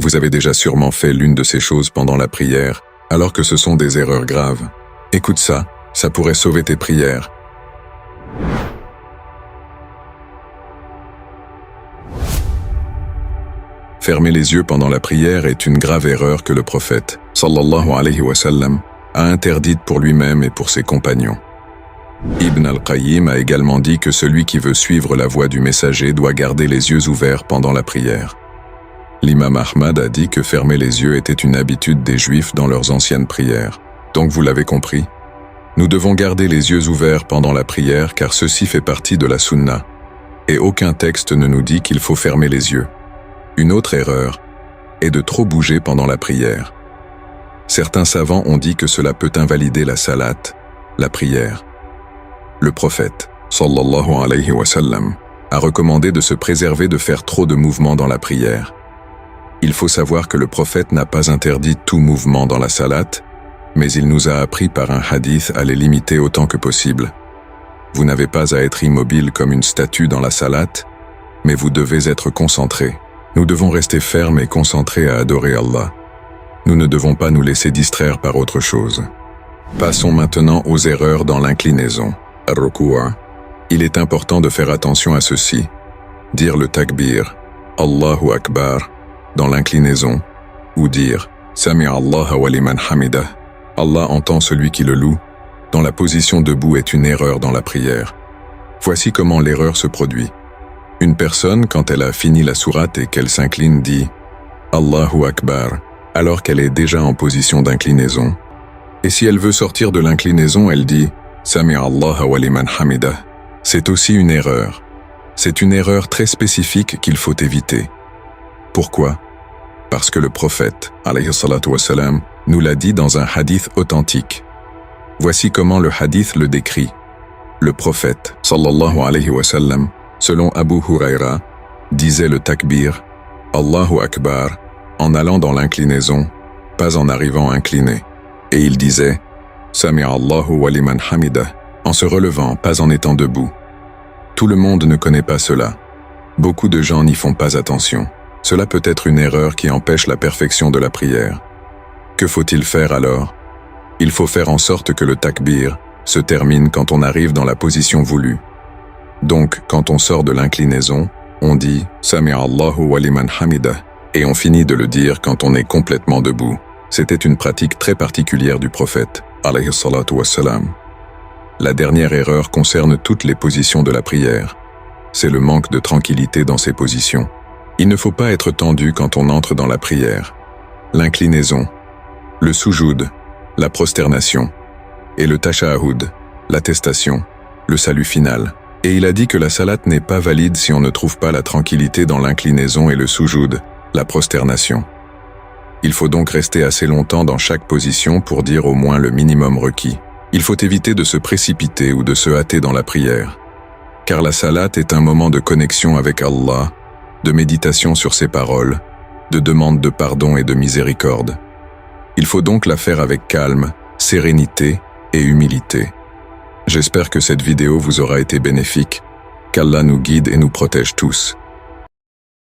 Vous avez déjà sûrement fait l'une de ces choses pendant la prière, alors que ce sont des erreurs graves. Écoute ça pourrait sauver tes prières. Fermer les yeux pendant la prière est une grave erreur que le prophète, sallallahu alayhi wa sallam, a interdite pour lui-même et pour ses compagnons. Ibn al-Qayyim a également dit que celui qui veut suivre la voie du messager doit garder les yeux ouverts pendant la prière. L'imam Ahmad a dit que fermer les yeux était une habitude des Juifs dans leurs anciennes prières. Donc vous l'avez compris, nous devons garder les yeux ouverts pendant la prière car ceci fait partie de la sunna, et aucun texte ne nous dit qu'il faut fermer les yeux. Une autre erreur est de trop bouger pendant la prière. Certains savants ont dit que cela peut invalider la salat, la prière. Le prophète, sallallahu alayhi wa sallam, a recommandé de se préserver de faire trop de mouvements dans la prière. Il faut savoir que le prophète n'a pas interdit tout mouvement dans la salat, mais il nous a appris par un hadith à les limiter autant que possible. Vous n'avez pas à être immobile comme une statue dans la salat, mais vous devez être concentré. Nous devons rester fermes et concentrés à adorer Allah. Nous ne devons pas nous laisser distraire par autre chose. Passons maintenant aux erreurs dans l'inclinaison. Ar-Ruku'a. Il est important de faire attention à ceci. Dire le takbir, Allahu Akbar, dans l'inclinaison, ou dire Sami'a Allah wa liman hamidah, Allah entend celui qui le loue, dans la position debout est une erreur dans la prière. Voici comment l'erreur se produit. Une personne, quand elle a fini la sourate et qu'elle s'incline, dit « Allahu Akbar » alors qu'elle est déjà en position d'inclinaison. Et si elle veut sortir de l'inclinaison, elle dit « Sami'a Allah wa liman hamidah ». C'est aussi une erreur. C'est une erreur très spécifique qu'il faut éviter. Pourquoi? Parce que le prophète, alayhi salatu wassalam, nous l'a dit dans un hadith authentique. Voici comment le hadith le décrit. Le prophète, sallallahu alayhi wa sallam, selon Abu Huraira, disait le takbir, Allahu Akbar, en allant dans l'inclinaison, pas en arrivant incliné. Et il disait, Sami'a Allahu wa liman hamidah, en se relevant, pas en étant debout. Tout le monde ne connaît pas cela. Beaucoup de gens n'y font pas attention. Cela peut être une erreur qui empêche la perfection de la prière. Que faut-il faire alors? Il faut faire en sorte que le takbir se termine quand on arrive dans la position voulue. Donc, quand on sort de l'inclinaison, on dit « Sami'a Allahu wa liman hamidah » et on finit de le dire quand on est complètement debout. C'était une pratique très particulière du prophète, alayhi salatu wassalam. La dernière erreur concerne toutes les positions de la prière. C'est le manque de tranquillité dans ces positions. Il ne faut pas être tendu quand on entre dans la prière. L'inclinaison, le soujoud, la prosternation, et le tashahhud, l'attestation, le salut final. Et il a dit que la salat n'est pas valide si on ne trouve pas la tranquillité dans l'inclinaison et le soujoud, la prosternation. Il faut donc rester assez longtemps dans chaque position pour dire au moins le minimum requis. Il faut éviter de se précipiter ou de se hâter dans la prière. Car la salat est un moment de connexion avec Allah, de méditation sur ses paroles, de demande de pardon et de miséricorde. Il faut donc la faire avec calme, sérénité et humilité. J'espère que cette vidéo vous aura été bénéfique, qu'Allah nous guide et nous protège tous.